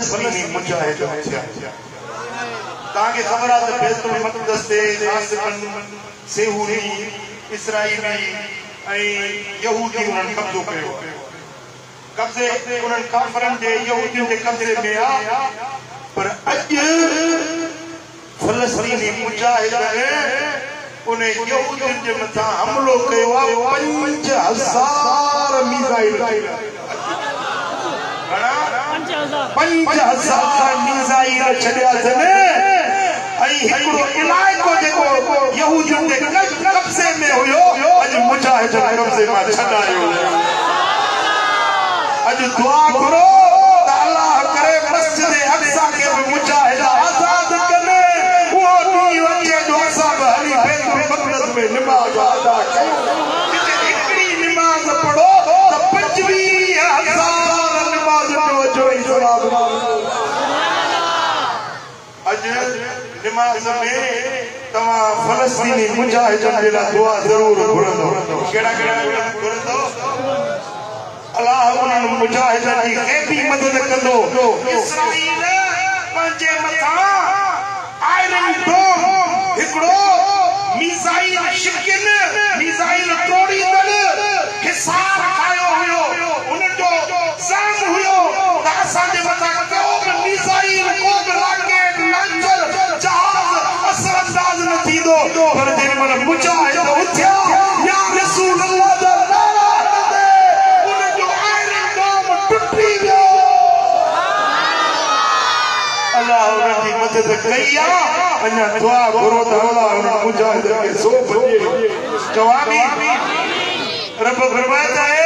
फलस्तीनी मुजाहिद थिया ताके खबर आहे त बैतुल मक़दस ते नासिकन सेहूनी इसराईली ऐं यहूदी उन्हनि कब्ज़ो कयो कब्ज़े उन्हनि काफ़िरनि जे यहूदियुनि जे कब्ज़े में आहे पर अॼु फलस्तीनी मुजाहिद उन यहूदियुनि जे मथां हमलो कयो आहे 5000 मिसाइल 5000 मिसाइल छॾिया अथनि ऐं हिकिड़ो इलाइक़ो जेको यहूदियुनि जे कब्ज़े में हुयो अॼु मुजाहिद कब्ज़े मां छॾायो अॼु दुआ करो त अल्लाह करे मस्जिद अक़सा खे बि मुजाहिद आज़ाद कनि उहो ॾींहुं अचे जो असां बि हली बैतुल मक़दस में निमाज़ अदा कयूं जिते हिकिड़ी निमाज़ पढ़ो त 25,000 निमाज़ जो अजर ऐं सवाब अॼु निमाज़ में तव्हां फलस्तीनी मुजाहिदनि जे लाइ दुआ ज़रूर घुरंदो कहिड़ा कहिड़ा घुरंदो अल्लाह उन्हनि मुजाहिदनि जी ग़ैबी मदद कंदो इसराईल पंहिंजे मथां आयरन डोम हिकिड़ो मिसाइल शिकिन मिसाइल तोड़ींदड़ हिसार ठाहियो हुयो उन्हनि जो ज़ाम हुयो त असांजे मथां को बि मिसाइल को बि रॉकेट लॉन्चर जहाज असर अंदाज़ न थींदो पर जेॾीमहिल मुजाहिद उथिया या रसूल अल्लाह जा नारा हणंदे उन्हनि जो आयरन डोम टुटी वियो अल्लाह उन्हनि जी मदद कई आहे अञा दुआ घुरो त अल्लाह उन्हनि मुजाहिद खे सो बजे जवाबी रब फरमाता है